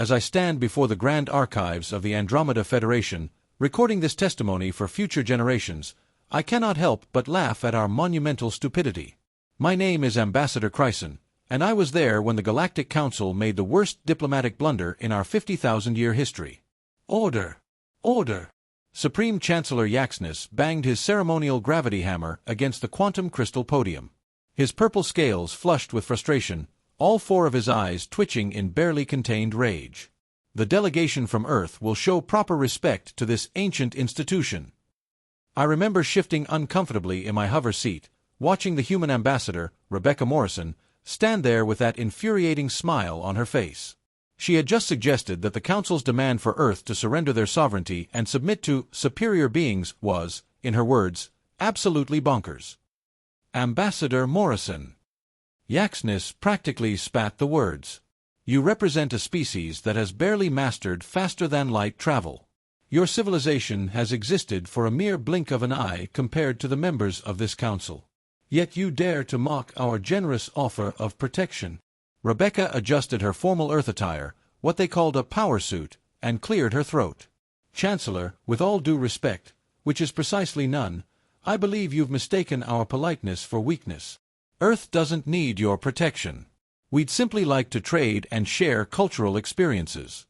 As I stand before the grand archives of the Andromeda Federation, recording this testimony for future generations, I cannot help but laugh at our monumental stupidity. My name is Ambassador Chryson, and I was there when the Galactic Council made the worst diplomatic blunder in our 50,000-year history. Order! Order! Supreme Chancellor Yaxness banged his ceremonial gravity hammer against the quantum crystal podium. His purple scales flushed with frustration, all four of his eyes twitching in barely contained rage. The delegation from Earth will show proper respect to this ancient institution. I remember shifting uncomfortably in my hover seat, watching the human ambassador, Rebecca Morrison, stand there with that infuriating smile on her face. She had just suggested that the Council's demand for Earth to surrender their sovereignty and submit to superior beings was, in her words, absolutely bonkers. Ambassador Morrison. Yaxness practically spat the words. You represent a species that has barely mastered faster-than-light travel. Your civilization has existed for a mere blink of an eye compared to the members of this council. Yet you dare to mock our generous offer of protection. Rebecca adjusted her formal Earth attire, what they called a power suit, and cleared her throat. Chancellor, with all due respect, which is precisely none, I believe you've mistaken our politeness for weakness. Earth doesn't need your protection. We'd simply like to trade and share cultural experiences.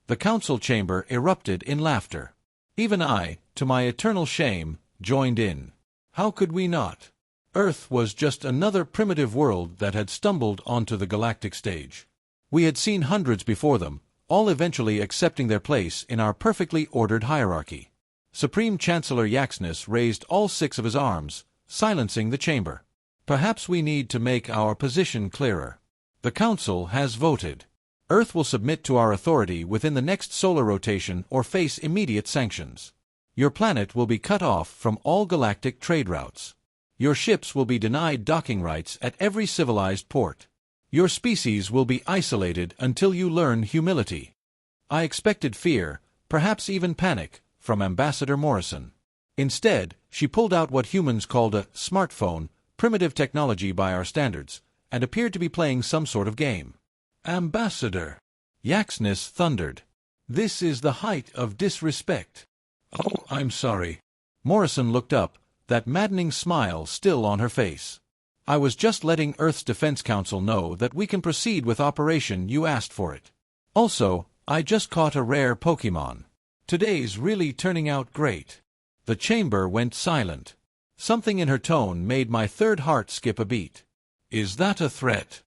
The council chamber erupted in laughter. Even I, to my eternal shame, joined in. How could we not? Earth was just another primitive world that had stumbled onto the galactic stage. We had seen hundreds before them, all eventually accepting their place in our perfectly ordered hierarchy. Supreme Chancellor Yaxness raised all six of his arms, silencing the chamber. Perhaps we need to make our position clearer. The Council has voted. Earth will submit to our authority within the next solar rotation or face immediate sanctions. Your planet will be cut off from all galactic trade routes. Your ships will be denied docking rights at every civilized port. Your species will be isolated until you learn humility. I expected fear, perhaps even panic, from Ambassador Morrison. Instead, she pulled out what humans called a smartphone, primitive technology by our standards, and appeared to be playing some sort of game. Ambassador! Yaxness thundered. This is the height of disrespect. Oh, I'm sorry. Morrison looked up, that maddening smile still on her face. I was just letting Earth's Defense Council know that we can proceed with Operation You Asked for it. Also, I just caught a rare Pokémon. Today's really turning out great. The chamber went silent. Something in her tone made my third heart skip a beat. Is that a threat?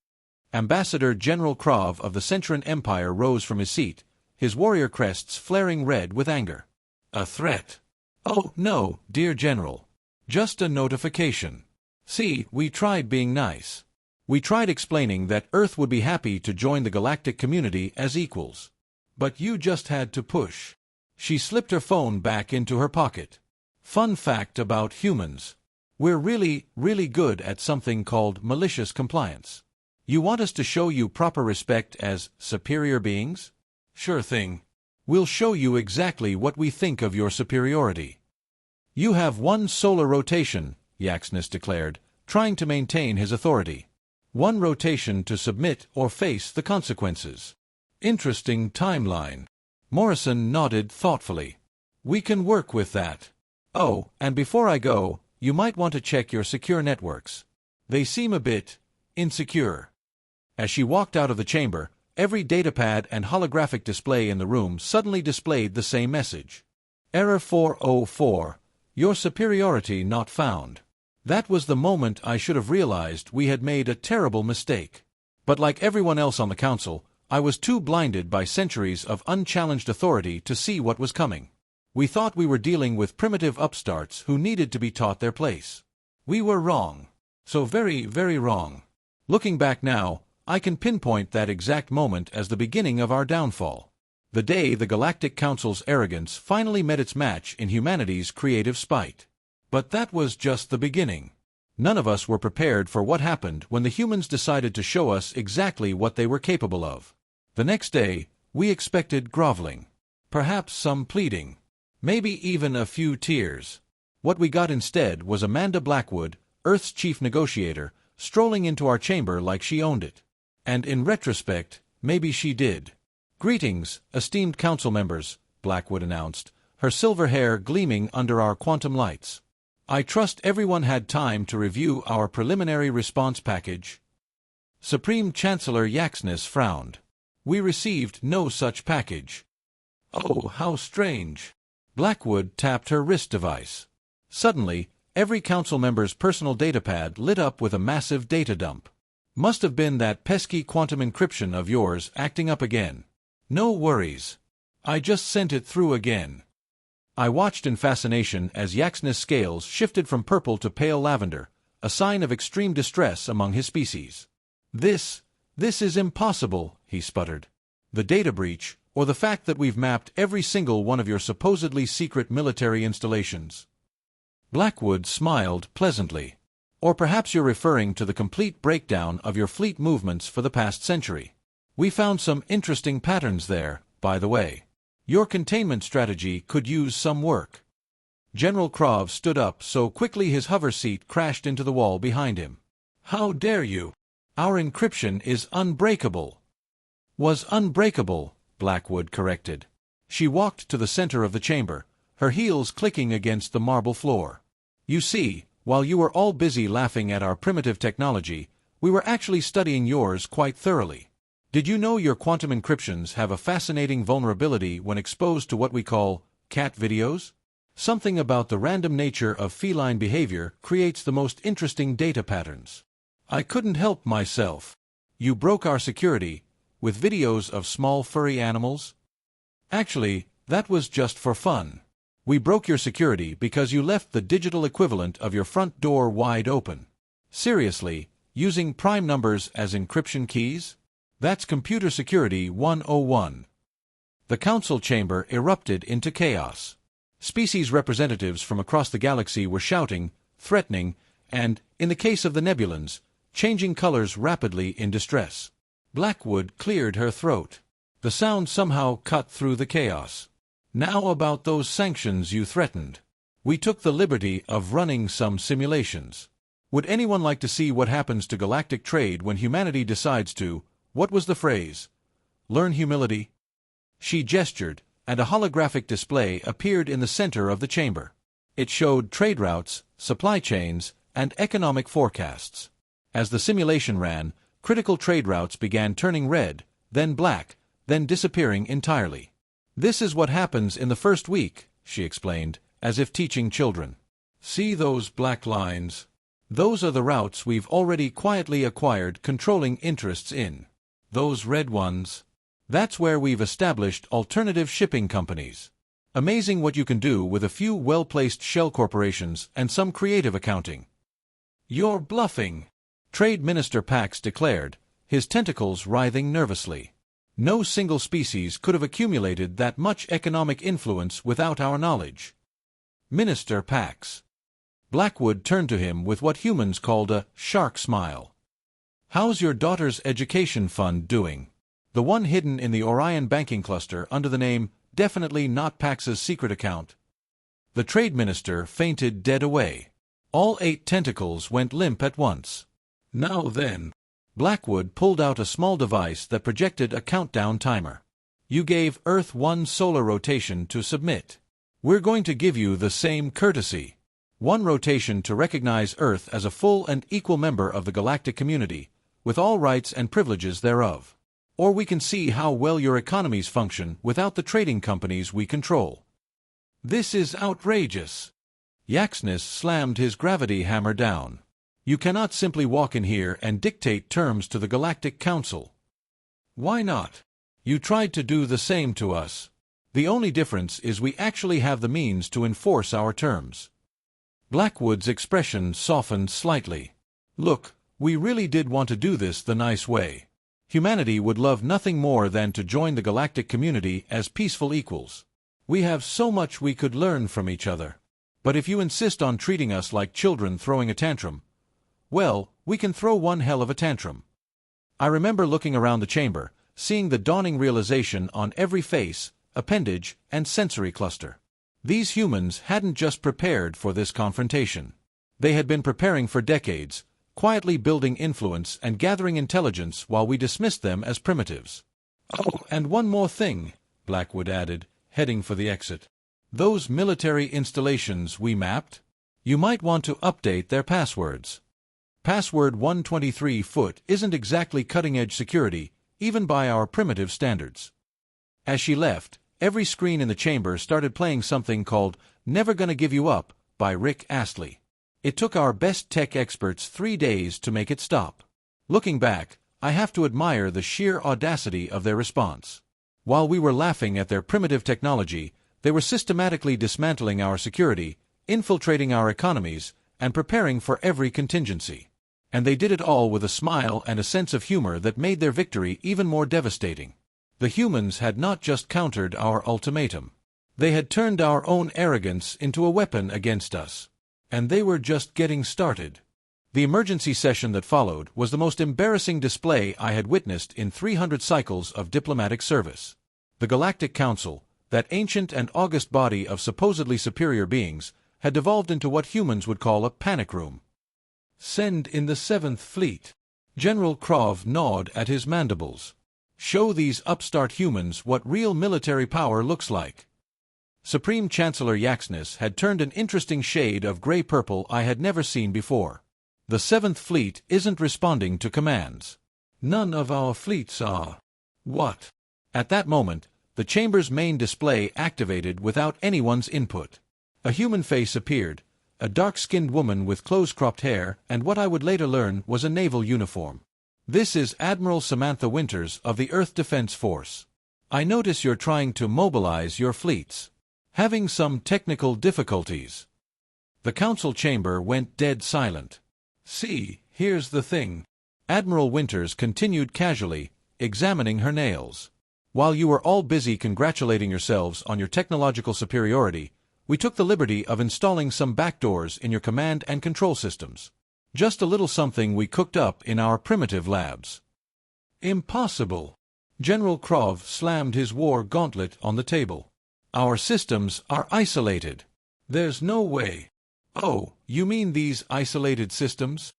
Ambassador General Krav of the Centuran Empire rose from his seat, his warrior crests flaring red with anger. A threat? Oh, no, dear General. Just a notification. See, we tried being nice. We tried explaining that Earth would be happy to join the galactic community as equals. But you just had to push. She slipped her phone back into her pocket. Fun fact about humans. We're really, really good at something called malicious compliance. You want us to show you proper respect as superior beings? Sure thing. We'll show you exactly what we think of your superiority. You have one solar rotation, Yaxness declared, trying to maintain his authority. One rotation to submit or face the consequences. Interesting timeline. Morrison nodded thoughtfully. We can work with that. Oh, and before I go, you might want to check your secure networks. They seem a bit insecure. As she walked out of the chamber, every datapad and holographic display in the room suddenly displayed the same message. Error 404. Your superiority not found. That was the moment I should have realized we had made a terrible mistake. But like everyone else on the council, I was too blinded by centuries of unchallenged authority to see what was coming. We thought we were dealing with primitive upstarts who needed to be taught their place. We were wrong. So very, very wrong. Looking back now, I can pinpoint that exact moment as the beginning of our downfall. The day the Galactic Council's arrogance finally met its match in humanity's creative spite. But that was just the beginning. None of us were prepared for what happened when the humans decided to show us exactly what they were capable of. The next day, we expected groveling. Perhaps some pleading. Maybe even a few tears. What we got instead was Amanda Blackwood, Earth's chief negotiator, strolling into our chamber like she owned it. And in retrospect, maybe she did. "Greetings, esteemed council members," Blackwood announced, her silver hair gleaming under our quantum lights. "I trust everyone had time to review our preliminary response package." Supreme Chancellor Yaxness frowned. "We received no such package." "Oh, how strange." Blackwood tapped her wrist device. Suddenly, every council member's personal datapad lit up with a massive data dump. "Must have been that pesky quantum encryption of yours acting up again." "No worries. I just sent it through again." I watched in fascination as Yaxness' scales shifted from purple to pale lavender, a sign of extreme distress among his species. This is impossible," he sputtered. "The data breach, or the fact that we've mapped every single one of your supposedly secret military installations." Blackwood smiled pleasantly. "Or perhaps you're referring to the complete breakdown of your fleet movements for the past century. We found some interesting patterns there, by the way. Your containment strategy could use some work." General Krav stood up so quickly his hover seat crashed into the wall behind him. "How dare you! Our encryption is unbreakable." "Was unbreakable," Blackwood corrected. She walked to the center of the chamber, her heels clicking against the marble floor. "You see, while you were all busy laughing at our primitive technology, we were actually studying yours quite thoroughly. Did you know your quantum encryptions have a fascinating vulnerability when exposed to what we call cat videos? Something about the random nature of feline behavior creates the most interesting data patterns." "I couldn't help myself." "You broke our security with videos of small furry animals?" "Actually, that was just for fun. We broke your security because you left the digital equivalent of your front door wide open." "Seriously, using prime numbers as encryption keys? That's computer security 101. The council chamber erupted into chaos. Species representatives from across the galaxy were shouting, threatening, and, in the case of the Nebulans, changing colors rapidly in distress. Blackwood cleared her throat. The sound somehow cut through the chaos. "Now about those sanctions you threatened. We took the liberty of running some simulations. Would anyone like to see what happens to galactic trade when humanity decides to, what was the phrase? Learn humility?" She gestured, and a holographic display appeared in the center of the chamber. It showed trade routes, supply chains, and economic forecasts. As the simulation ran, critical trade routes began turning red, then black, then disappearing entirely. "This is what happens in the first week," she explained, as if teaching children. "See those black lines? Those are the routes we've already quietly acquired controlling interests in. Those red ones? That's where we've established alternative shipping companies. Amazing what you can do with a few well-placed shell corporations and some creative accounting." "You're bluffing," Trade Minister Pax declared, his tentacles writhing nervously. "No single species could have accumulated that much economic influence without our knowledge." "Minister Pax." Blackwood turned to him with what humans called a shark smile. "How's your daughter's education fund doing? The one hidden in the Orion banking cluster under the name Definitely Not Pax's Secret Account." The Trade Minister fainted dead away. All 8 tentacles went limp at once. "Now then." Blackwood pulled out a small device that projected a countdown timer. "You gave Earth 1 solar rotation to submit. We're going to give you the same courtesy. 1 rotation to recognize Earth as a full and equal member of the galactic community, with all rights and privileges thereof. Or we can see how well your economies function without the trading companies we control." "This is outrageous." Yaxness slammed his gravity hammer down. "You cannot simply walk in here and dictate terms to the Galactic Council." "Why not? You tried to do the same to us. The only difference is we actually have the means to enforce our terms." Blackwood's expression softened slightly. "Look, we really did want to do this the nice way. Humanity would love nothing more than to join the galactic community as peaceful equals. We have so much we could learn from each other. But if you insist on treating us like children throwing a tantrum, well, we can throw one hell of a tantrum." I remember looking around the chamber, seeing the dawning realization on every face, appendage, and sensory cluster. These humans hadn't just prepared for this confrontation. They had been preparing for decades, quietly building influence and gathering intelligence while we dismissed them as primitives. Oh, and one more thing, Blackwood added, heading for the exit. Those military installations we mapped? You might want to update their passwords. Password 123-foot isn't exactly cutting-edge security, even by our primitive standards. As she left, every screen in the chamber started playing something called Never Gonna Give You Up by Rick Astley. It took our best tech experts 3 days to make it stop. Looking back, I have to admire the sheer audacity of their response. While we were laughing at their primitive technology, they were systematically dismantling our security, infiltrating our economies, and preparing for every contingency. And they did it all with a smile and a sense of humor that made their victory even more devastating. The humans had not just countered our ultimatum. They had turned our own arrogance into a weapon against us. And they were just getting started. The emergency session that followed was the most embarrassing display I had witnessed in 300 cycles of diplomatic service. The Galactic Council, that ancient and august body of supposedly superior beings, had devolved into what humans would call a panic room. Send in the 7th Fleet. General Krov gnawed at his mandibles. Show these upstart humans what real military power looks like. Supreme Chancellor Yaxness had turned an interesting shade of gray-purple I had never seen before. The 7th Fleet isn't responding to commands. None of our fleets are. What? At that moment, the chamber's main display activated without anyone's input. A human face appeared, a dark-skinned woman with close-cropped hair, and what I would later learn was a naval uniform. This is Admiral Samantha Winters of the Earth Defense Force. I notice you're trying to mobilize your fleets. Having some technical difficulties. The council chamber went dead silent. See, here's the thing. Admiral Winters continued casually, examining her nails. While you were all busy congratulating yourselves on your technological superiority, we took the liberty of installing some backdoors in your command and control systems. Just a little something we cooked up in our primitive labs. Impossible. General Krov slammed his war gauntlet on the table. Our systems are isolated. There's no way. Oh, you mean these isolated systems?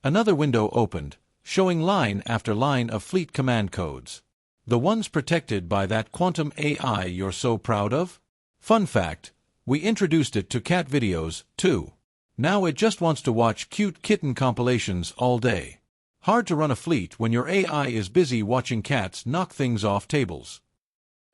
Another window opened, showing line after line of fleet command codes. The ones protected by that quantum AI you're so proud of? Fun fact, we introduced it to cat videos, too. Now it just wants to watch cute kitten compilations all day. Hard to run a fleet when your AI is busy watching cats knock things off tables.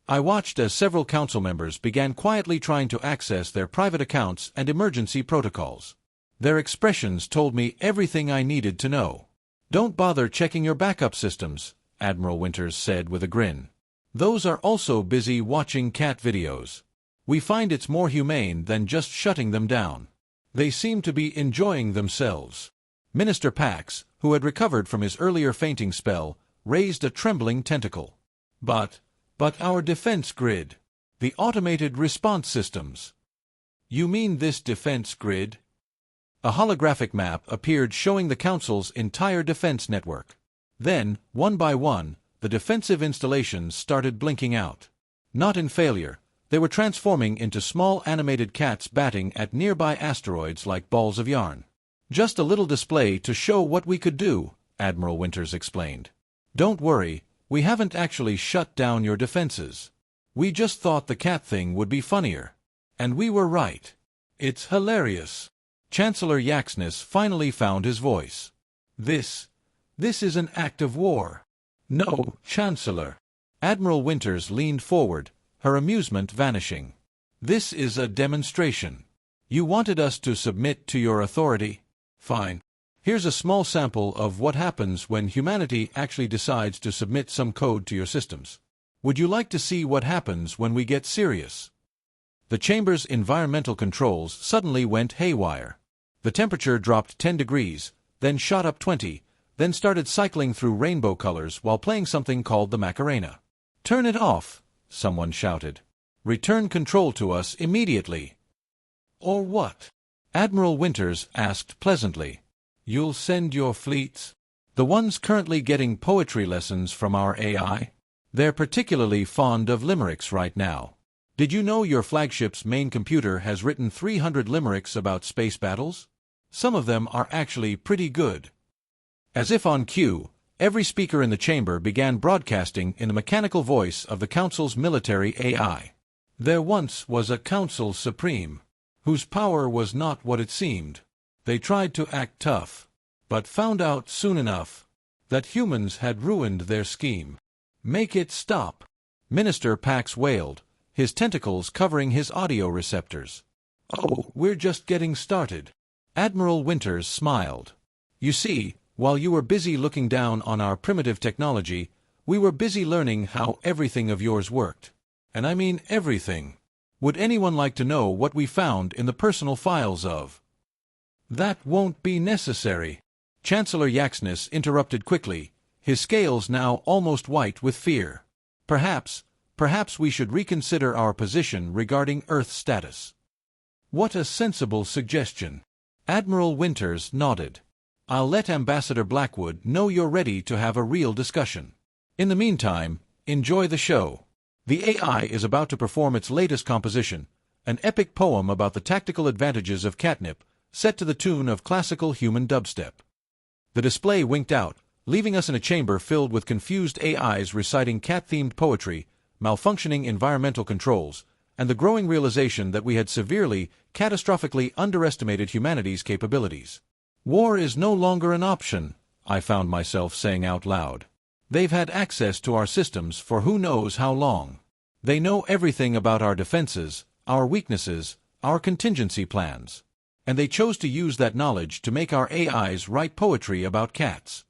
I watched as several council members began quietly trying to access their private accounts and emergency protocols. Their expressions told me everything I needed to know. Don't bother checking your backup systems, Admiral Winters said with a grin. Those are also busy watching cat videos. We find it's more humane than just shutting them down. They seem to be enjoying themselves. Minister Pax, who had recovered from his earlier fainting spell, raised a trembling tentacle. But our defense grid. The automated response systems. You mean this defense grid? A holographic map appeared showing the Council's entire defense network. Then, one by one, the defensive installations started blinking out. Not in failure, they were transforming into small animated cats batting at nearby asteroids like balls of yarn. Just a little display to show what we could do, Admiral Winters explained. Don't worry, we haven't actually shut down your defenses. We just thought the cat thing would be funnier. And we were right. It's hilarious. Chancellor Yaxness finally found his voice. This is an act of war. No, Chancellor. Admiral Winters leaned forward, her amusement vanishing. This is a demonstration. You wanted us to submit to your authority? Fine. Here's a small sample of what happens when humanity actually decides to submit some code to your systems. Would you like to see what happens when we get serious? The chamber's environmental controls suddenly went haywire. The temperature dropped 10 degrees, then shot up 20, then started cycling through rainbow colors while playing something called the Macarena. Turn it off, someone shouted. Return control to us immediately. Or what? Admiral Winters asked pleasantly. You'll send your fleets? The ones currently getting poetry lessons from our AI? They're particularly fond of limericks right now. Did you know your flagship's main computer has written 300 limericks about space battles? Some of them are actually pretty good. As if on cue, Every speaker in the chamber began broadcasting in the mechanical voice of the Council's military AI. There once was a Council Supreme, whose power was not what it seemed. They tried to act tough, but found out soon enough that humans had ruined their scheme. Make it stop, Minister Pax wailed, his tentacles covering his audio receptors. Oh, we're just getting started. Admiral Winters smiled. You see, while you were busy looking down on our primitive technology, we were busy learning how everything of yours worked. And I mean everything. Would anyone like to know what we found in the personal files of? That won't be necessary. Chancellor Yaxness interrupted quickly, his scales now almost white with fear. Perhaps we should reconsider our position regarding Earth status. What a sensible suggestion. Admiral Winters nodded. I'll let Ambassador Blackwood know you're ready to have a real discussion. In the meantime, enjoy the show. The AI is about to perform its latest composition, an epic poem about the tactical advantages of catnip, set to the tune of classical human dubstep. The display winked out, leaving us in a chamber filled with confused AIs reciting cat-themed poetry, malfunctioning environmental controls, and the growing realization that we had severely, catastrophically underestimated humanity's capabilities. War is no longer an option, I found myself saying out loud. They've had access to our systems for who knows how long. They know everything about our defenses, our weaknesses, our contingency plans. And they chose to use that knowledge to make our AIs write poetry about cats.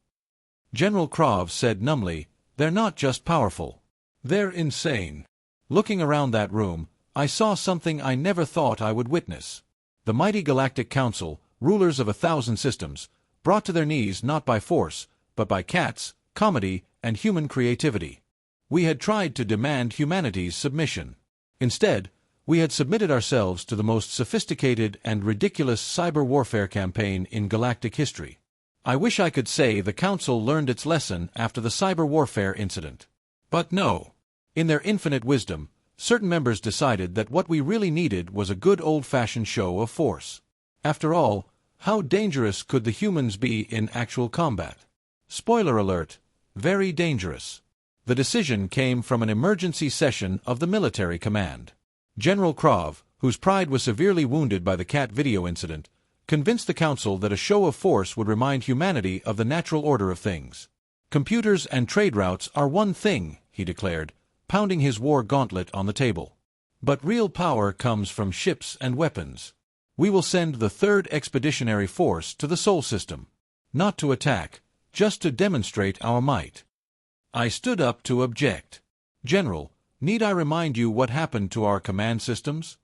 General Krav said numbly, they're not just powerful. They're insane. Looking around that room, I saw something I never thought I would witness. The mighty Galactic Council, rulers of 1,000 systems, brought to their knees not by force, but by cats, comedy, and human creativity. We had tried to demand humanity's submission. Instead, we had submitted ourselves to the most sophisticated and ridiculous cyber warfare campaign in galactic history. I wish I could say the Council learned its lesson after the cyber warfare incident. But no. In their infinite wisdom, certain members decided that what we really needed was a good old-fashioned show of force. After all, how dangerous could the humans be in actual combat? Spoiler alert, very dangerous. The decision came from an emergency session of the military command. General Krav, whose pride was severely wounded by the cat video incident, convinced the Council that a show of force would remind humanity of the natural order of things. Computers and trade routes are one thing, he declared, pounding his war gauntlet on the table. But real power comes from ships and weapons. We will send the 3rd Expeditionary Force to the Sol System. Not to attack, just to demonstrate our might. I stood up to object. General, need I remind you what happened to our command systems?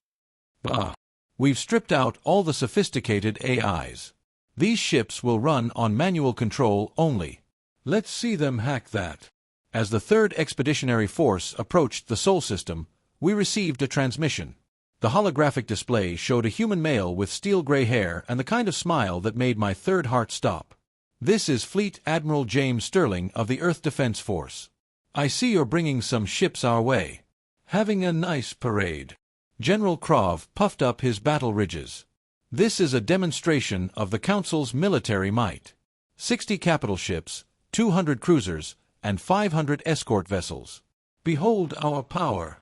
Bah! We've stripped out all the sophisticated AIs. These ships will run on manual control only. Let's see them hack that. As the 3rd Expeditionary Force approached the Sol System, we received a transmission. The holographic display showed a human male with steel-gray hair and the kind of smile that made my third heart stop. This is Fleet Admiral James Sterling of the Earth Defense Force. I see you're bringing some ships our way. Having a nice parade. General Krav puffed up his battle ridges. This is a demonstration of the Council's military might. 60 capital ships, 200 cruisers, and 500 escort vessels. Behold our power.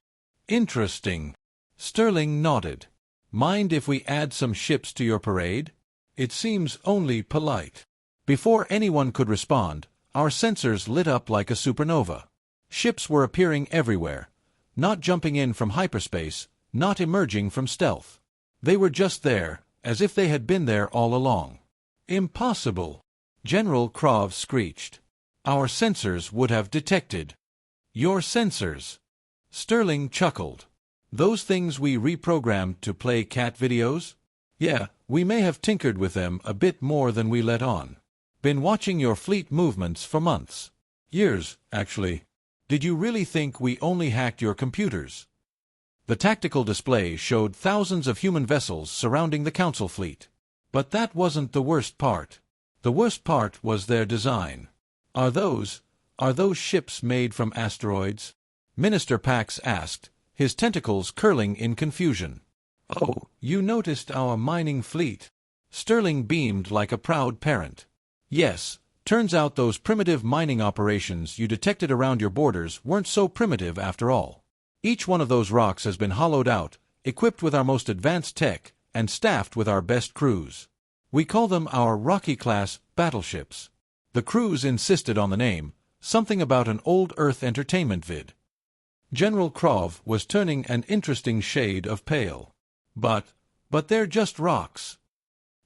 Interesting. Sterling nodded. Mind if we add some ships to your parade? It seems only polite. Before anyone could respond, our sensors lit up like a supernova. Ships were appearing everywhere, not jumping in from hyperspace, not emerging from stealth. They were just there, as if they had been there all along. Impossible! General Krav screeched. Our sensors would have detected. Your sensors? Sterling chuckled. Those things we reprogrammed to play cat videos? Yeah, we may have tinkered with them a bit more than we let on. Been watching your fleet movements for months. Years, actually. Did you really think we only hacked your computers? The tactical display showed thousands of human vessels surrounding the Council fleet. But that wasn't the worst part. The worst part was their design. Are those ships made from asteroids? Minister Pax asked, his tentacles curling in confusion. Oh, you noticed our mining fleet. Sterling beamed like a proud parent. Yes, Turns out those primitive mining operations you detected around your borders weren't so primitive after all. Each one of those rocks has been hollowed out, equipped with our most advanced tech, and staffed with our best crews. We call them our Rocky-class battleships. The crews insisted on the name, something about an old Earth entertainment vid. General Krov was turning an interesting shade of pale. But they're just rocks.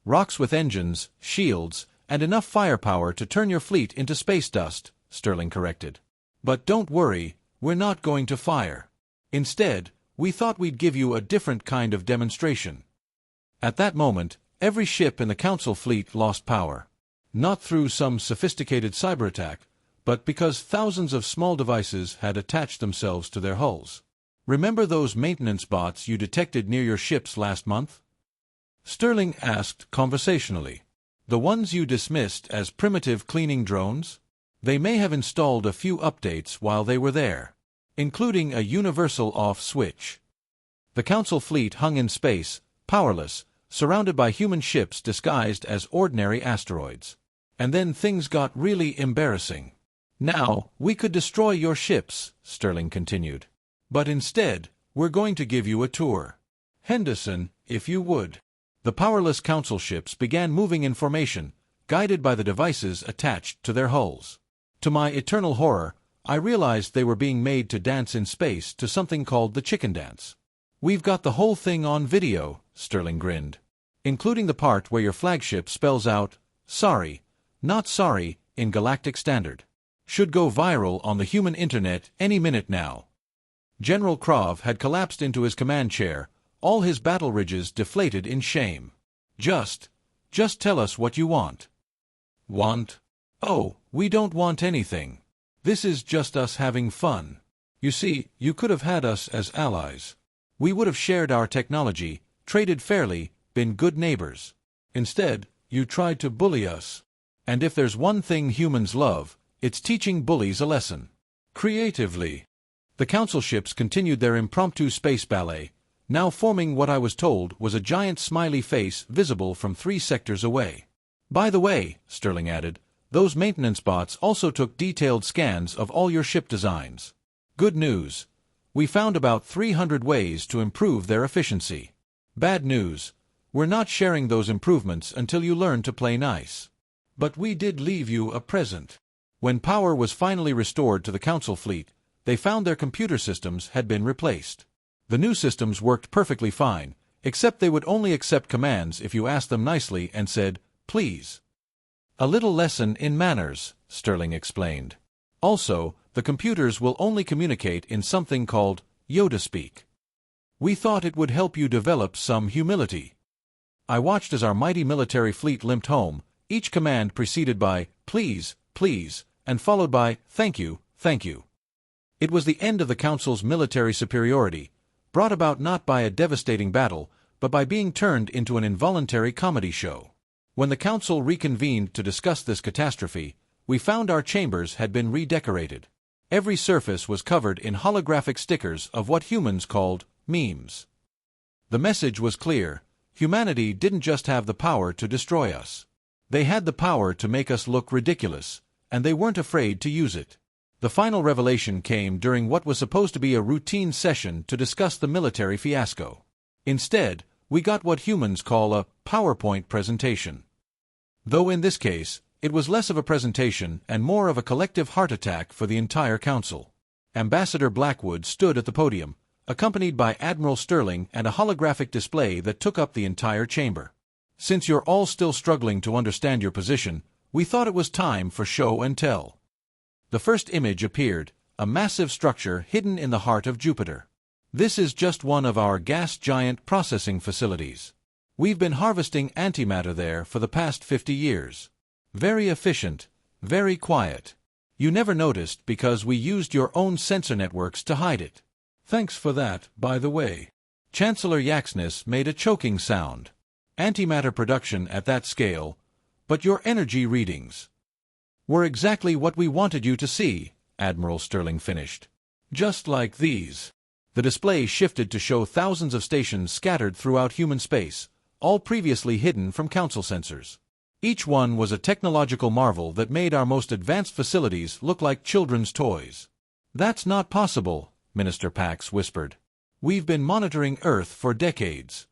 Rocks with engines, shields, and enough firepower to turn your fleet into space dust, Sterling corrected. But don't worry, we're not going to fire. Instead, we thought we'd give you a different kind of demonstration. At that moment, every ship in the Council fleet lost power. Not through some sophisticated cyber attack, but because thousands of small devices had attached themselves to their hulls. Remember those maintenance bots you detected near your ships last month? Sterling asked conversationally. The ones you dismissed as primitive cleaning drones? They may have installed a few updates while they were there, including a universal off switch. The Council fleet hung in space, powerless, surrounded by human ships disguised as ordinary asteroids. And then things got really embarrassing. Now, we could destroy your ships, Sterling continued. But instead, we're going to give you a tour. Henderson, if you would. The powerless Council ships began moving in formation, guided by the devices attached to their hulls. To my eternal horror, I realized they were being made to dance in space to something called the chicken dance. We've got the whole thing on video, Sterling grinned. Including the part where your flagship spells out, sorry, not sorry, in Galactic Standard. Should go viral on the human internet any minute now. General Krov had collapsed into his command chair, all his battle ridges deflated in shame. Just tell us what you want. Want? Oh, we don't want anything. This is just us having fun. You see, you could have had us as allies. We would have shared our technology, traded fairly, been good neighbors. Instead, you tried to bully us. And if there's one thing humans love, it's teaching bullies a lesson. Creatively. The Council ships continued their impromptu space ballet, now forming what I was told was a giant smiley face visible from 3 sectors away. By the way, Sterling added, those maintenance bots also took detailed scans of all your ship designs. Good news. We found about 300 ways to improve their efficiency. Bad news. We're not sharing those improvements until you learn to play nice. But we did leave you a present. When power was finally restored to the Council fleet, they found their computer systems had been replaced. The new systems worked perfectly fine, except they would only accept commands if you asked them nicely and said, please. A little lesson in manners, Sterling explained. Also, the computers will only communicate in something called Yoda speak. We thought it would help you develop some humility. I watched as our mighty military fleet limped home, each command preceded by, please, please, and followed by, thank you, thank you. It was the end of the Council's military superiority, brought about not by a devastating battle, but by being turned into an involuntary comedy show. When the Council reconvened to discuss this catastrophe, we found our chambers had been redecorated. Every surface was covered in holographic stickers of what humans called memes. The message was clear. Humanity didn't just have the power to destroy us. They had the power to make us look ridiculous, and they weren't afraid to use it. The final revelation came during what was supposed to be a routine session to discuss the military fiasco. Instead, we got what humans call a PowerPoint presentation. Though in this case, it was less of a presentation and more of a collective heart attack for the entire Council. Ambassador Blackwood stood at the podium, accompanied by Admiral Sterling and a holographic display that took up the entire chamber. Since you're all still struggling to understand your position, we thought it was time for show and tell. The first image appeared, a massive structure hidden in the heart of Jupiter. This is just one of our gas giant processing facilities. We've been harvesting antimatter there for the past 50 years. Very efficient, very quiet. You never noticed because we used your own sensor networks to hide it. Thanks for that, by the way. Chancellor Yaxness made a choking sound. Antimatter production at that scale, but your energy readings were exactly what we wanted you to see, Admiral Sterling finished. Just like these. The display shifted to show thousands of stations scattered throughout human space, all previously hidden from Council sensors. Each one was a technological marvel that made our most advanced facilities look like children's toys. "That's not possible," Minister Pax whispered. "We've been monitoring Earth for decades."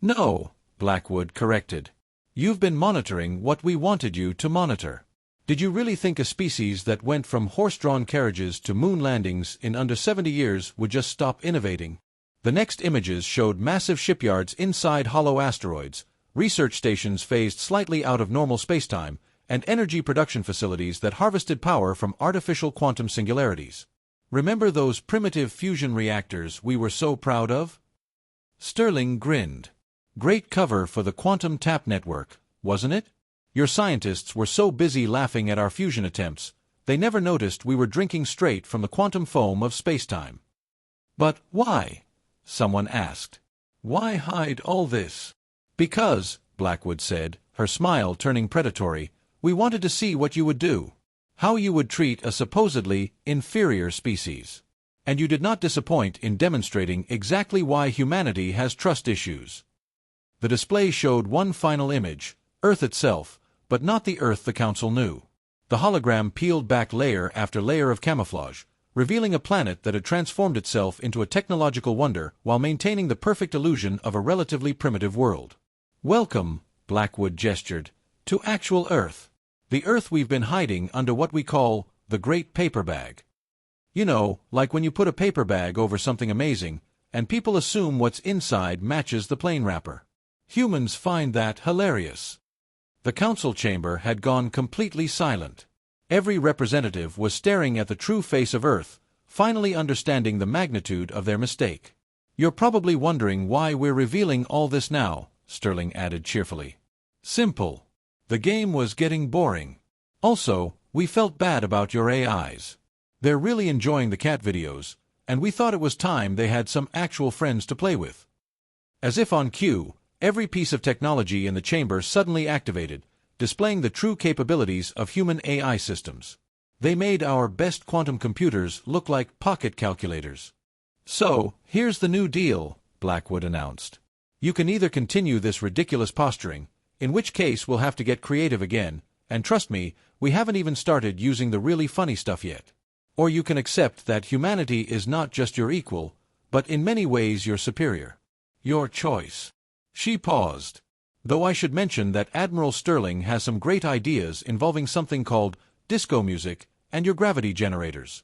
"No," Blackwood corrected. "You've been monitoring what we wanted you to monitor. Did you really think a species that went from horse-drawn carriages to moon landings in under 70 years would just stop innovating?" The next images showed massive shipyards inside hollow asteroids, research stations phased slightly out of normal spacetime, and energy production facilities that harvested power from artificial quantum singularities. "Remember those primitive fusion reactors we were so proud of?" Sterling grinned. "Great cover for the quantum tap network, wasn't it? Your scientists were so busy laughing at our fusion attempts, they never noticed we were drinking straight from the quantum foam of spacetime." "But why?" someone asked. "Why hide all this?" "Because," Blackwood said, her smile turning predatory, "we wanted to see what you would do. How you would treat a supposedly inferior species. And you did not disappoint in demonstrating exactly why humanity has trust issues." The display showed one final image, Earth itself, but not the Earth the Council knew. The hologram peeled back layer after layer of camouflage, revealing a planet that had transformed itself into a technological wonder while maintaining the perfect illusion of a relatively primitive world. "Welcome," Blackwood gestured, "to actual Earth. The Earth we've been hiding under what we call the Great Paper Bag. You know, like when you put a paper bag over something amazing, and people assume what's inside matches the plain wrapper. Humans find that hilarious." The council chamber had gone completely silent. Every representative was staring at the true face of Earth, finally understanding the magnitude of their mistake. "You're probably wondering why we're revealing all this now," Sterling added cheerfully. "Simple. The game was getting boring. Also, we felt bad about your AIs. They're really enjoying the cat videos, and we thought it was time they had some actual friends to play with." As if on cue, every piece of technology in the chamber suddenly activated, displaying the true capabilities of human AI systems. They made our best quantum computers look like pocket calculators. "So, here's the new deal," Blackwood announced. "You can either continue this ridiculous posturing, in which case we'll have to get creative again, and trust me, we haven't even started using the really funny stuff yet. Or you can accept that humanity is not just your equal, but in many ways your superior. Your choice." She paused. "Though I should mention that Admiral Sterling has some great ideas involving something called disco music and your gravity generators."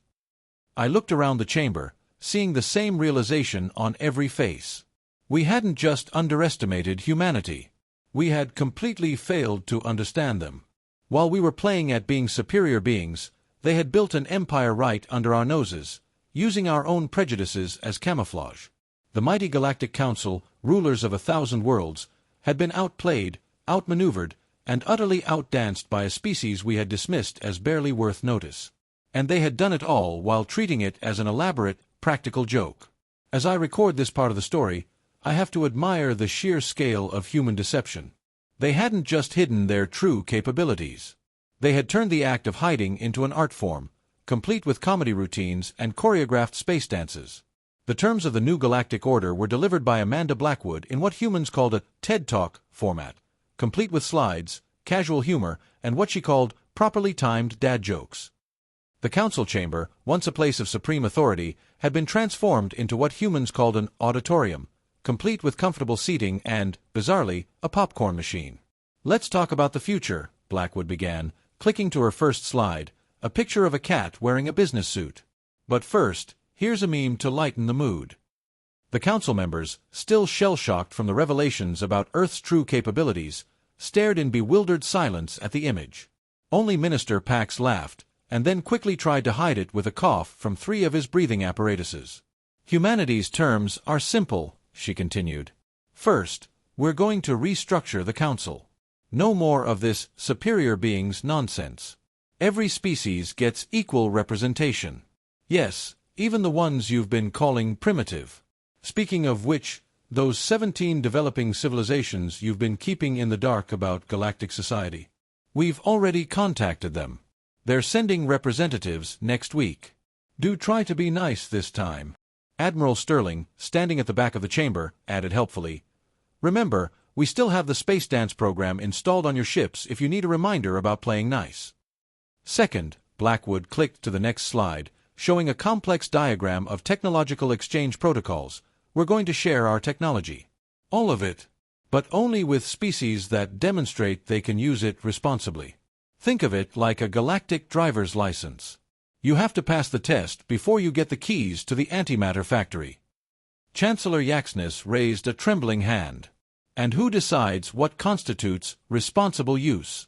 I looked around the chamber, seeing the same realization on every face. We hadn't just underestimated humanity. We had completely failed to understand them. While we were playing at being superior beings, they had built an empire right under our noses, using our own prejudices as camouflage. The mighty Galactic Council, rulers of 1,000 worlds, had been outplayed, outmaneuvered, and utterly outdanced by a species we had dismissed as barely worth notice. And they had done it all while treating it as an elaborate, practical joke. As I record this part of the story, I have to admire the sheer scale of human deception. They hadn't just hidden their true capabilities. They had turned the act of hiding into an art form, complete with comedy routines and choreographed space dances. The terms of the new galactic order were delivered by Amanda Blackwood in what humans called a TED Talk format, complete with slides, casual humor, and what she called properly timed dad jokes. The council chamber, once a place of supreme authority, had been transformed into what humans called an auditorium, complete with comfortable seating and, bizarrely, a popcorn machine. "Let's talk about the future," Blackwood began, clicking to her first slide, a picture of a cat wearing a business suit. "But first, here's a meme to lighten the mood." The council members, still shell-shocked from the revelations about Earth's true capabilities, stared in bewildered silence at the image. Only Minister Pax laughed, and then quickly tried to hide it with a cough from 3 of his breathing apparatuses. "Humanity's terms are simple," she continued. "First, we're going to restructure the council. No more of this superior beings nonsense. Every species gets equal representation. Yes, even the ones you've been calling primitive. Speaking of which, those 17 developing civilizations you've been keeping in the dark about galactic society. We've already contacted them. They're sending representatives next week. Do try to be nice this time." Admiral Sterling, standing at the back of the chamber, added helpfully, "Remember, We still have the Space Dance program installed on your ships if you need a reminder about playing nice. Second, Blackwood clicked to the next slide, showing a complex diagram of technological exchange protocols. We're going to share our technology. All of it. But only with species that demonstrate they can use it responsibly. Think of it like a galactic driver's license. You have to pass the test before you get the keys to the antimatter factory. Chancellor Yaxness raised a trembling hand. And who decides what constitutes responsible use?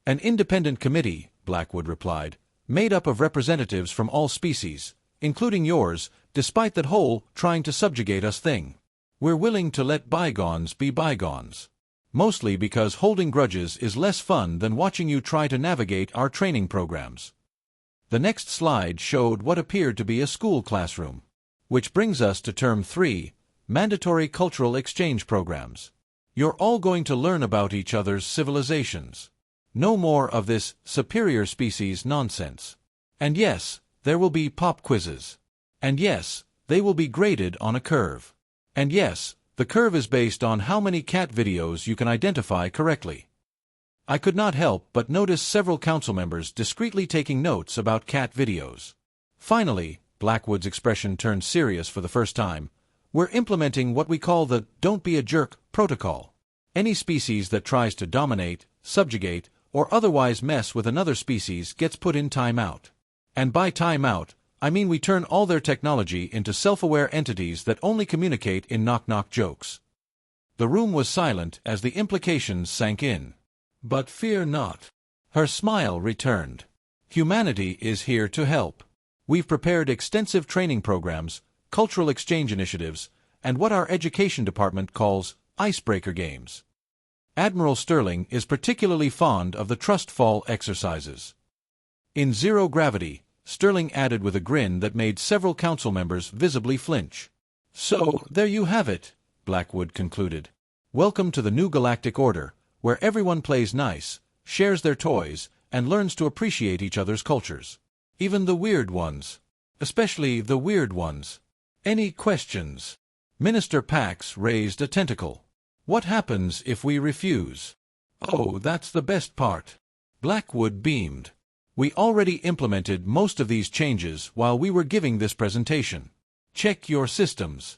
An independent committee, Blackwood replied, made up of representatives from all species, including yours, despite that whole trying to subjugate us thing. We're willing to let bygones be bygones. Mostly because holding grudges is less fun than watching you try to navigate our training programs. The next slide showed what appeared to be a school classroom. Which brings us to Term 3, Mandatory Cultural Exchange Programs. You're all going to learn about each other's civilizations. No more of this superior species nonsense. And yes, there will be pop quizzes. And yes, they will be graded on a curve. And yes, the curve is based on how many cat videos you can identify correctly. I could not help but notice several council members discreetly taking notes about cat videos. Finally, Blackwood's expression turned serious for the first time. We're implementing what we call the "Don't Be a Jerk" protocol. Any species that tries to dominate, subjugate, or otherwise mess with another species gets put in timeout. And by timeout, I mean we turn all their technology into self-aware entities that only communicate in knock-knock jokes. The room was silent as the implications sank in. But fear not. Her smile returned. Humanity is here to help. We've prepared extensive training programs, cultural exchange initiatives, and what our education department calls icebreaker games. Admiral Sterling is particularly fond of the trust fall exercises. In zero gravity, Sterling added with a grin that made several council members visibly flinch. So, there you have it, Blackwood concluded. Welcome to the new Galactic Order, where everyone plays nice, shares their toys, and learns to appreciate each other's cultures. Even the weird ones. Especially the weird ones. Any questions? Minister Pax raised a tentacle. What happens if we refuse? Oh, that's the best part. Blackwood beamed. We already implemented most of these changes while we were giving this presentation. Check your systems.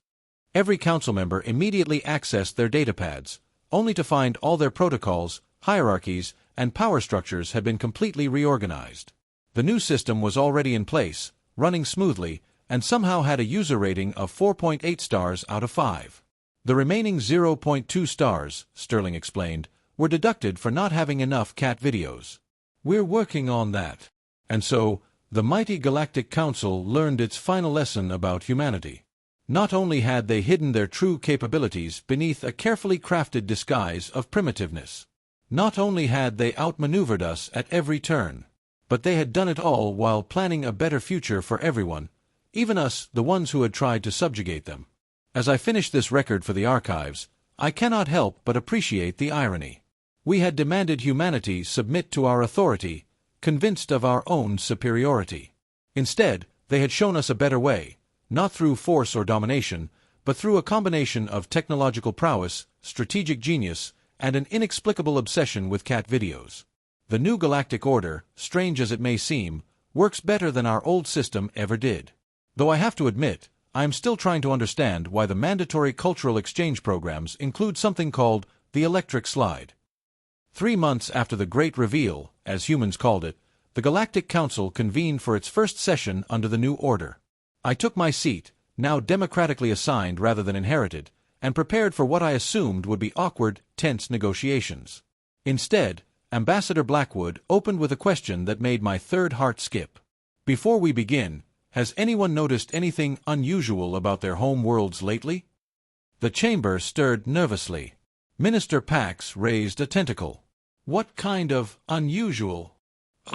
Every council member immediately accessed their datapads, only to find all their protocols, hierarchies, and power structures had been completely reorganized. The new system was already in place, running smoothly, and somehow had a user rating of 4.8 stars out of 5. The remaining 0.2 stars, Sterling explained, were deducted for not having enough cat videos. We're working on that. And so, the mighty Galactic Council learned its final lesson about humanity. Not only had they hidden their true capabilities beneath a carefully crafted disguise of primitiveness. Not only had they outmaneuvered us at every turn, but they had done it all while planning a better future for everyone, even us, the ones who had tried to subjugate them. As I finish this record for the archives, I cannot help but appreciate the irony. We had demanded humanity submit to our authority, convinced of our own superiority. Instead, they had shown us a better way, not through force or domination, but through a combination of technological prowess, strategic genius, and an inexplicable obsession with cat videos. The new Galactic Order, strange as it may seem, works better than our old system ever did. Though I have to admit, I am still trying to understand why the mandatory cultural exchange programs include something called the electric slide. 3 months after the Great Reveal, as humans called it, the Galactic Council convened for its first session under the new order. I took my seat, now democratically assigned rather than inherited, and prepared for what I assumed would be awkward, tense negotiations. Instead, Ambassador Blackwood opened with a question that made my third heart skip. Before we begin, has anyone noticed anything unusual about their home worlds lately? The chamber stirred nervously. Minister Pax raised a tentacle. What kind of unusual?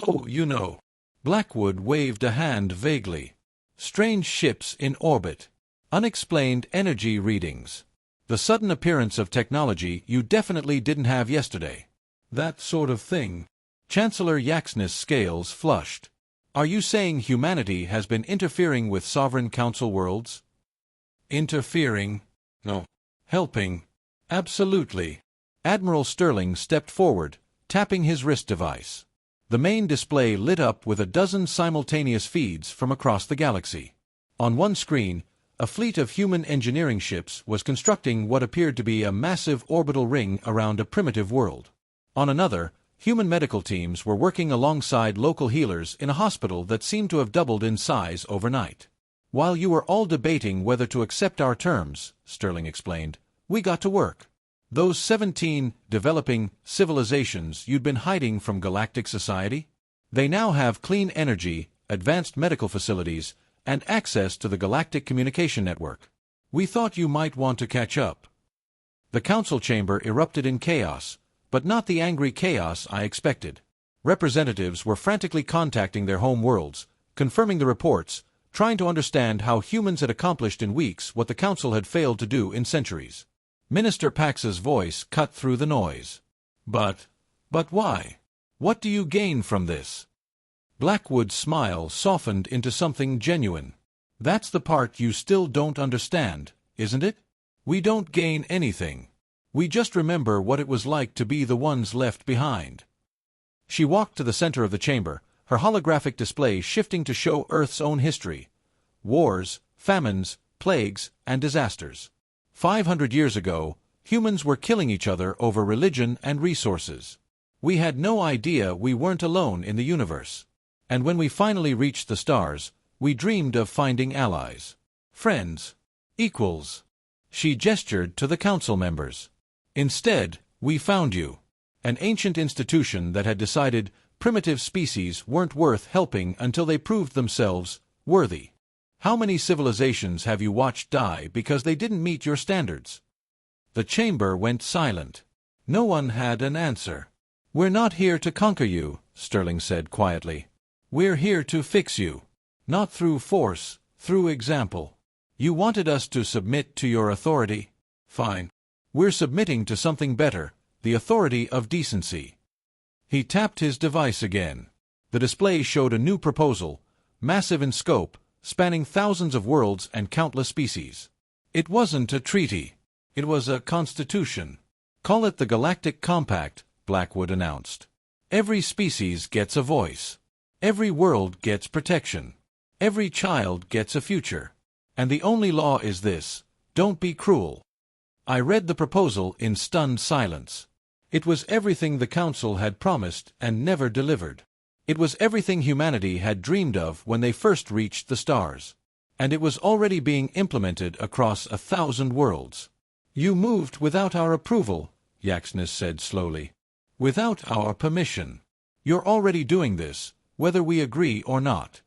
Oh, you know. Blackwood waved a hand vaguely. Strange ships in orbit. Unexplained energy readings. The sudden appearance of technology you definitely didn't have yesterday. That sort of thing. Chancellor Yaxness' scales flushed. Are you saying humanity has been interfering with sovereign council worlds? Interfering? No. Helping. Absolutely. Admiral Sterling stepped forward, tapping his wrist device. The main display lit up with a dozen simultaneous feeds from across the galaxy. On one screen, a fleet of human engineering ships was constructing what appeared to be a massive orbital ring around a primitive world. On another, human medical teams were working alongside local healers in a hospital that seemed to have doubled in size overnight. While you were all debating whether to accept our terms, Sterling explained, we got to work. Those 17 developing civilizations you'd been hiding from galactic society? They now have clean energy, advanced medical facilities, and access to the galactic communication network. We thought you might want to catch up. The council chamber erupted in chaos, but not the angry chaos I expected. Representatives were frantically contacting their home worlds, confirming the reports, trying to understand how humans had accomplished in weeks what the council had failed to do in centuries. Minister Pax's voice cut through the noise. But why? What do you gain from this? Blackwood's smile softened into something genuine. That's the part you still don't understand, isn't it? We don't gain anything. We just remember what it was like to be the ones left behind. She walked to the center of the chamber, her holographic display shifting to show Earth's own history. Wars, famines, plagues, and disasters. 500 years ago, humans were killing each other over religion and resources. We had no idea we weren't alone in the universe. And when we finally reached the stars, we dreamed of finding allies, friends, equals. She gestured to the council members. Instead, we found you. An ancient institution that had decided primitive species weren't worth helping until they proved themselves worthy. How many civilizations have you watched die because they didn't meet your standards? The chamber went silent. No one had an answer. We're not here to conquer you, Sterling said quietly. We're here to fix you. Not through force, through example. You wanted us to submit to your authority? Fine. We're submitting to something better, the authority of decency. He tapped his device again. The display showed a new proposal, massive in scope, spanning thousands of worlds and countless species. It wasn't a treaty. It was a constitution. Call it the Galactic Compact, Blackwood announced. Every species gets a voice. Every world gets protection. Every child gets a future. And the only law is this: don't be cruel. I read the proposal in stunned silence. It was everything the Council had promised and never delivered. It was everything humanity had dreamed of when they first reached the stars. And it was already being implemented across 1,000 worlds. You moved without our approval, Yaxness said slowly. Without our permission. You're already doing this, whether we agree or not.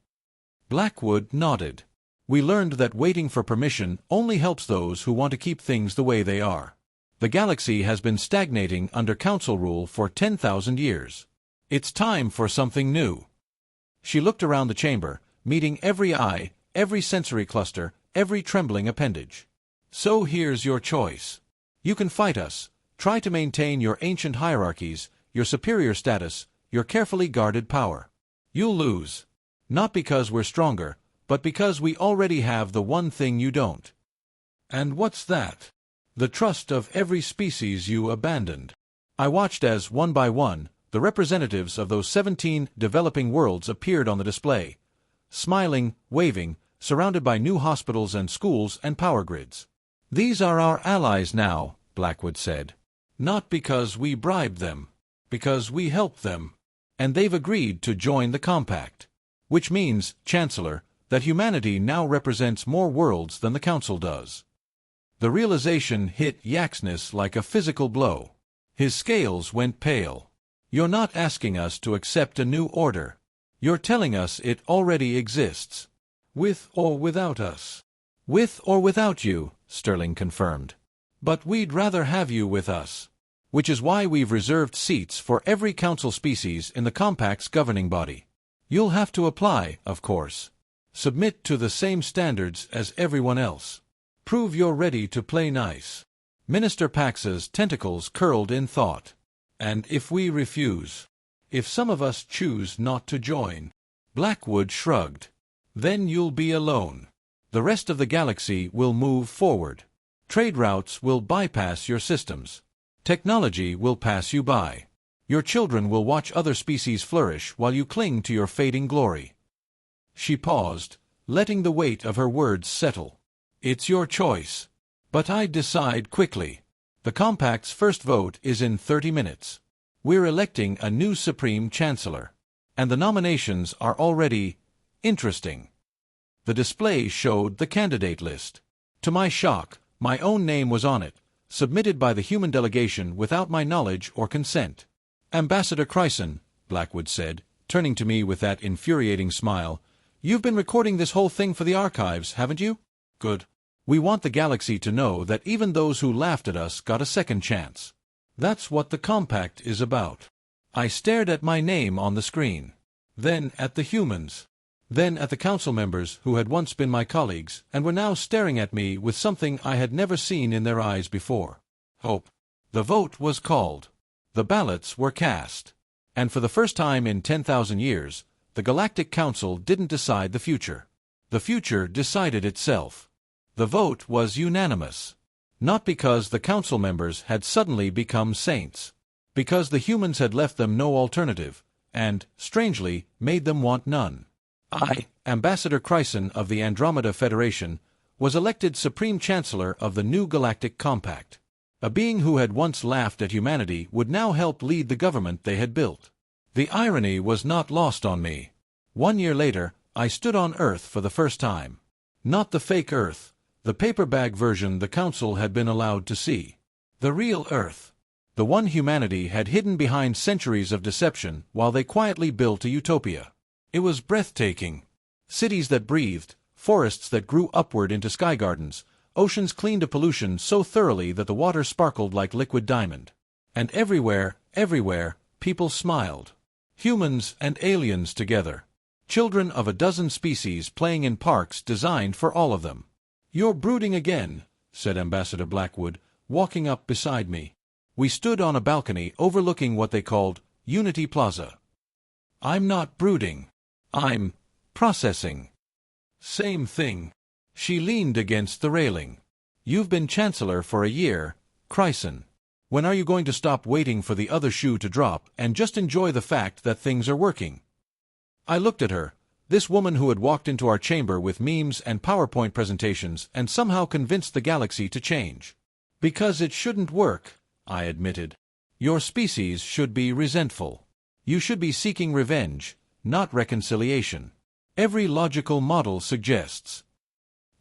Blackwood nodded. We learned that waiting for permission only helps those who want to keep things the way they are. The galaxy has been stagnating under council rule for 10,000 years. It's time for something new. She looked around the chamber, meeting every eye, every sensory cluster, every trembling appendage. So here's your choice. You can fight us, try to maintain your ancient hierarchies, your superior status, your carefully guarded power. You'll lose. Not because we're stronger, but because we already have the one thing you don't. And what's that? The trust of every species you abandoned. I watched as, one by one, the representatives of those 17 developing worlds appeared on the display, smiling, waving, surrounded by new hospitals and schools and power grids. These are our allies now, Blackwood said. Not because we bribed them, because we helped them. And they've agreed to join the compact. Which means, Chancellor, that humanity now represents more worlds than the Council does. The realization hit Yaxness like a physical blow. His scales went pale. You're not asking us to accept a new order. You're telling us it already exists. With or without us. With or without you, Sterling confirmed. But we'd rather have you with us. Which is why we've reserved seats for every Council species in the Compact's governing body. You'll have to apply, of course. Submit to the same standards as everyone else. Prove you're ready to play nice. Minister Pax's tentacles curled in thought. And if we refuse? If some of us choose not to join? Blackwood shrugged. Then you'll be alone. The rest of the galaxy will move forward. Trade routes will bypass your systems. Technology will pass you by. Your children will watch other species flourish while you cling to your fading glory. She paused, letting the weight of her words settle. It's your choice. But I'd decide quickly. The Compact's first vote is in 30 minutes. We're electing a new Supreme Chancellor. And the nominations are already interesting. The display showed the candidate list. To my shock, my own name was on it, submitted by the human delegation without my knowledge or consent. Ambassador Chryson, Blackwood said, turning to me with that infuriating smile, you've been recording this whole thing for the archives, haven't you? Good. We want the galaxy to know that even those who laughed at us got a second chance. That's what the Compact is about. I stared at my name on the screen. Then at the humans. Then at the council members who had once been my colleagues and were now staring at me with something I had never seen in their eyes before. Hope. The vote was called. The ballots were cast. And for the first time in 10,000 years, the Galactic Council didn't decide the future. The future decided itself. The vote was unanimous. Not because the council members had suddenly become saints. Because the humans had left them no alternative, and, strangely, made them want none. I, Ambassador Chryson of the Andromeda Federation, was elected Supreme Chancellor of the new Galactic Compact. A being who had once laughed at humanity would now help lead the government they had built. The irony was not lost on me. 1 year later, I stood on Earth for the first time. Not the fake Earth, the paper bag version the Council had been allowed to see. The real Earth. The one humanity had hidden behind centuries of deception while they quietly built a utopia. It was breathtaking. Cities that breathed, forests that grew upward into sky gardens, oceans cleaned of pollution so thoroughly that the water sparkled like liquid diamond. And everywhere, people smiled. Humans and aliens together. Children of a dozen species playing in parks designed for all of them. You're brooding again, said Ambassador Blackwood, walking up beside me. We stood on a balcony overlooking what they called Unity Plaza. I'm not brooding. I'm processing. Same thing. She leaned against the railing. You've been Chancellor for a year, Chryson. When are you going to stop waiting for the other shoe to drop and just enjoy the fact that things are working? I looked at her, this woman who had walked into our chamber with memes and PowerPoint presentations and somehow convinced the galaxy to change. Because it shouldn't work, I admitted. Your species should be resentful. You should be seeking revenge, not reconciliation. Every logical model suggests.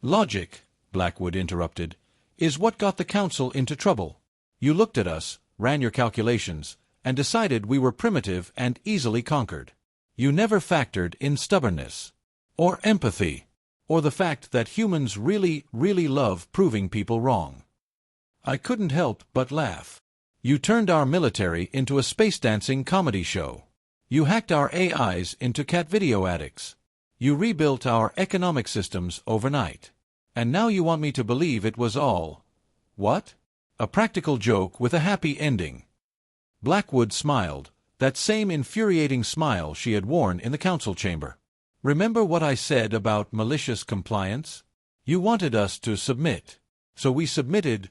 Logic, Blackwood interrupted, is what got the Council into trouble. You looked at us, ran your calculations, and decided we were primitive and easily conquered. You never factored in stubbornness, or empathy, or the fact that humans really love proving people wrong. I couldn't help but laugh. You turned our military into a space-dancing comedy show. You hacked our AIs into cat video addicts. You rebuilt our economic systems overnight. And now you want me to believe it was all, what? A practical joke with a happy ending. Blackwood smiled, that same infuriating smile she had worn in the council chamber. Remember what I said about malicious compliance? You wanted us to submit. So we submitted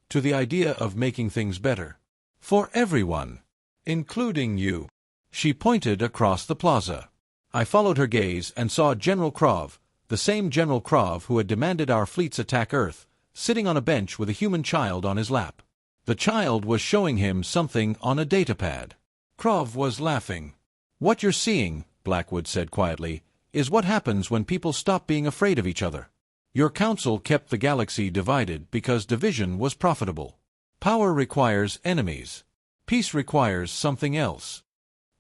to the idea of making things better. For everyone. Including you. She pointed across the plaza. I followed her gaze and saw General Krav, the same General Krav who had demanded our fleets attack Earth, sitting on a bench with a human child on his lap. The child was showing him something on a datapad. Krav was laughing. What you're seeing, Blackwood said quietly, is what happens when people stop being afraid of each other. Your council kept the galaxy divided because division was profitable. Power requires enemies. Peace requires something else.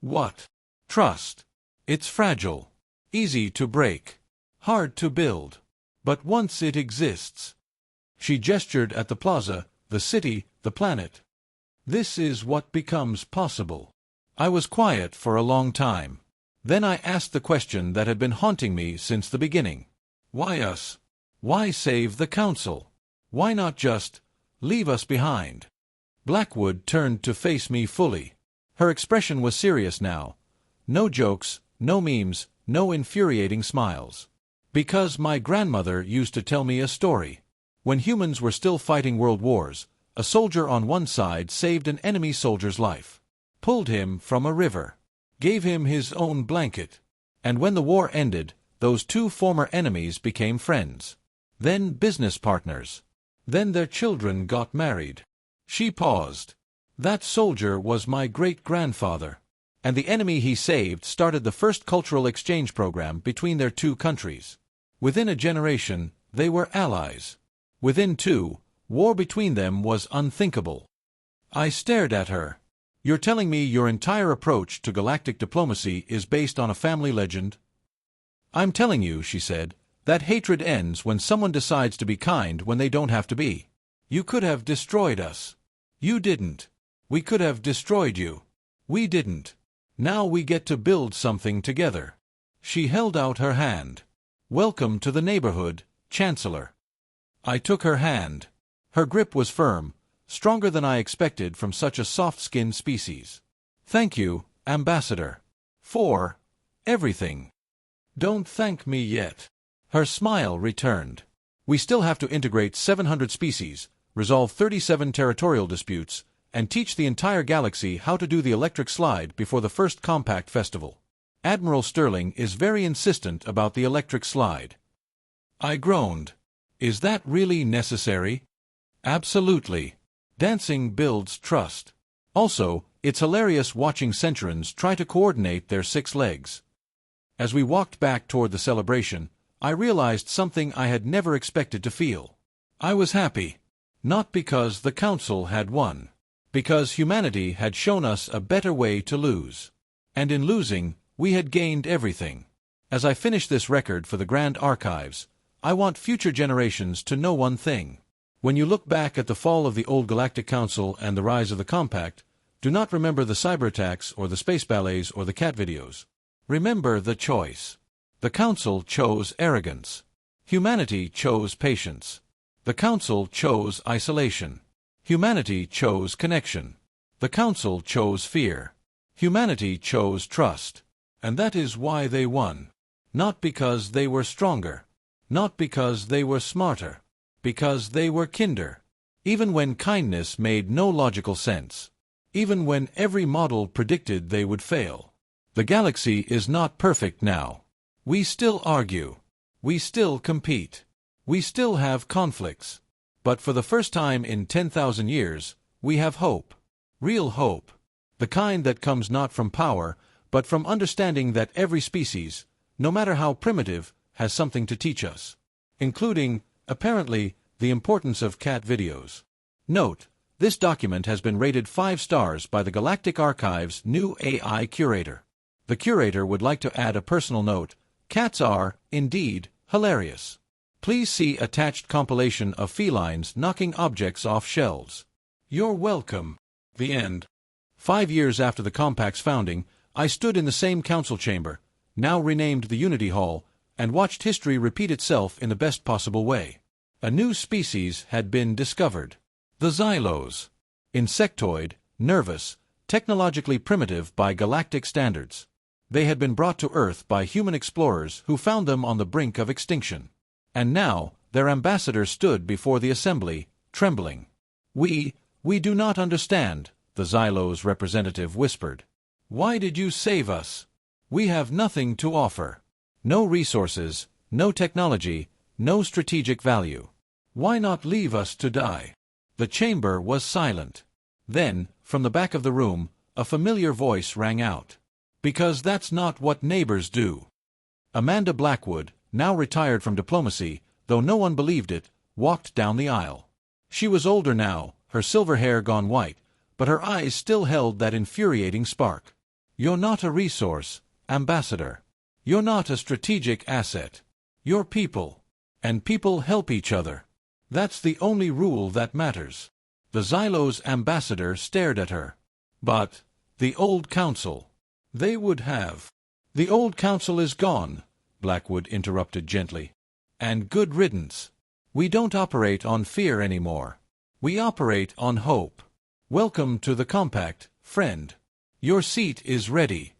What? Trust. It's fragile. Easy to break. Hard to build. But once it exists. She gestured at the plaza, the city, the planet. This is what becomes possible. I was quiet for a long time. Then I asked the question that had been haunting me since the beginning. Why us? Why save the Council? Why not just leave us behind? Blackwood turned to face me fully. Her expression was serious now. No jokes, no memes, no infuriating smiles. Because my grandmother used to tell me a story. When humans were still fighting world wars, a soldier on one side saved an enemy soldier's life, pulled him from a river, gave him his own blanket. And when the war ended, those two former enemies became friends, then business partners. Then their children got married. She paused. That soldier was my great-grandfather, and the enemy he saved started the first cultural exchange program between their two countries. Within a generation, they were allies. Within two, war between them was unthinkable. I stared at her. You're telling me your entire approach to galactic diplomacy is based on a family legend? I'm telling you, she said, that hatred ends when someone decides to be kind when they don't have to be. You could have destroyed us. You didn't. We could have destroyed you. We didn't. Now we get to build something together. She held out her hand. Welcome to the neighborhood, Chancellor. I took her hand. Her grip was firm, stronger than I expected from such a soft-skinned species. Thank you, Ambassador, for everything. Don't thank me yet. Her smile returned. We still have to integrate 700 species, resolve 37 territorial disputes, and teach the entire galaxy how to do the electric slide before the first Compact Festival. Admiral Sterling is very insistent about the electric slide. I groaned. Is that really necessary? Absolutely. Dancing builds trust. Also, it's hilarious watching Centurions try to coordinate their 6 legs. As we walked back toward the celebration, I realized something I had never expected to feel. I was happy. Not because the Council had won. Because humanity had shown us a better way to lose. And in losing, we had gained everything. As I finish this record for the Grand Archives, I want future generations to know one thing. When you look back at the fall of the old Galactic Council and the rise of the Compact, do not remember the cyberattacks or the space ballets or the cat videos. Remember the choice. The Council chose arrogance. Humanity chose patience. The Council chose isolation. Humanity chose connection. The Council chose fear. Humanity chose trust. And that is why they won. Not because they were stronger. Not because they were smarter. Because they were kinder. Even when kindness made no logical sense. Even when every model predicted they would fail. The galaxy is not perfect now. We still argue. We still compete. We still have conflicts. But for the first time in 10,000 years, we have hope. Real hope. The kind that comes not from power, but from understanding that every species, no matter how primitive, has something to teach us. Including, apparently, the importance of cat videos. Note, this document has been rated 5 stars by the Galactic Archive's new AI curator. The curator would like to add a personal note. Cats are, indeed, hilarious. Please see attached compilation of felines knocking objects off shelves. You're welcome. The end. 5 years after the Compact's founding, I stood in the same council chamber, now renamed the Unity Hall, and watched history repeat itself in the best possible way. A new species had been discovered. The Xylos. Insectoid, nervous, technologically primitive by galactic standards. They had been brought to Earth by human explorers who found them on the brink of extinction. And now, their ambassador stood before the assembly, trembling. We do not understand, the Xylos representative whispered. Why did you save us? We have nothing to offer. No resources, no technology, no strategic value. Why not leave us to die? The chamber was silent. Then, from the back of the room, a familiar voice rang out. Because that's not what neighbors do. Amanda Blackwood, now retired from diplomacy, though no one believed it, walked down the aisle. She was older now, her silver hair gone white, but her eyes still held that infuriating spark. You're not a resource, Ambassador. You're not a strategic asset. You're people. And people help each other. That's the only rule that matters. The Xylos ambassador stared at her. But, the old council. They would have. The old council is gone, Blackwood interrupted gently. And good riddance. We don't operate on fear anymore. We operate on hope. Welcome to the Compact, friend. Your seat is ready.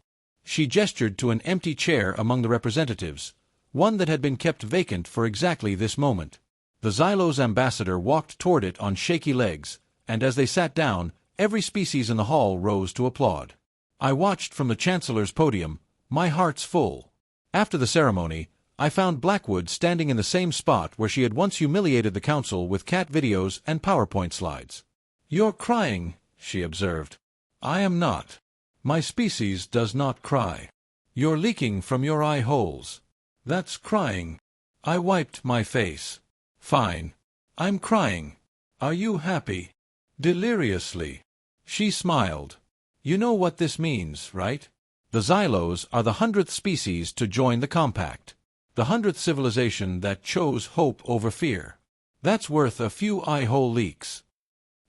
She gestured to an empty chair among the representatives, one that had been kept vacant for exactly this moment. The Xylo's ambassador walked toward it on shaky legs, and as they sat down, every species in the hall rose to applaud. I watched from the Chancellor's podium, my heart's full. After the ceremony, I found Blackwood standing in the same spot where she had once humiliated the council with cat videos and PowerPoint slides. "You're crying," she observed. "I am not. My species does not cry. You're leaking from your eye holes. That's crying." I wiped my face. "Fine. I'm crying. Are you happy?" Deliriously. She smiled. "You know what this means, right? The Xylos are the 100th species to join the compact. The 100th civilization that chose hope over fear. That's worth a few eye-hole leaks."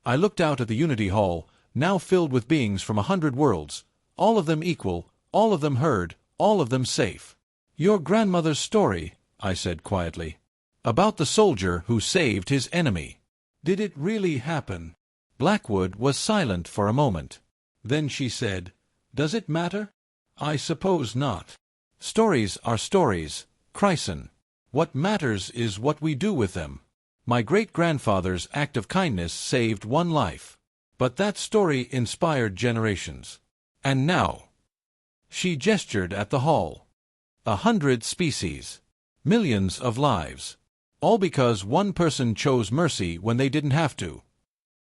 I looked out at the Unity Hall, now filled with beings from 100 worlds, all of them equal, all of them heard, all of them safe. "Your grandmother's story," I said quietly. "About the soldier who saved his enemy. Did it really happen?" Blackwood was silent for a moment. Then she said, "Does it matter? I suppose not. Stories are stories, Chryson. What matters is what we do with them. My great-grandfather's act of kindness saved one life. But that story inspired generations. And now—" She gestured at the hall. 100 species. Millions of lives. All because one person chose mercy when they didn't have to.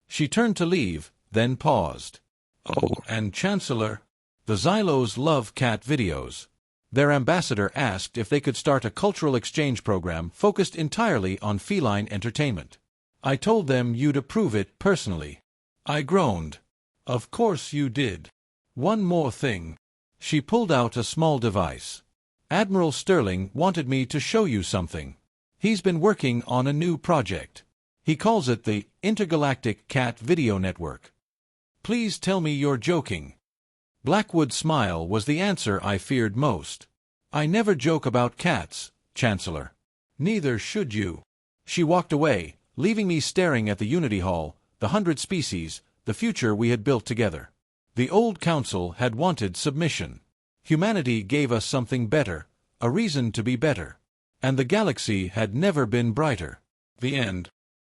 She turned to leave, then paused. "Oh, and Chancellor, the Xylos love cat videos." Their ambassador asked if they could start a cultural exchange program focused entirely on feline entertainment. I told them you'd approve it personally. I groaned. "Of course you did. One more thing." She pulled out a small device. "Admiral Sterling wanted me to show you something. He's been working on a new project. He calls it the Intergalactic Cat Video Network. Please tell me you're joking." Blackwood's smile was the answer I feared most. "I never joke about cats, Chancellor." "Neither should you." She walked away, leaving me staring at the Unity Hall, the 100 species, the future we had built together. The old council had wanted submission. Humanity gave us something better, a reason to be better. And the galaxy had never been brighter. The end.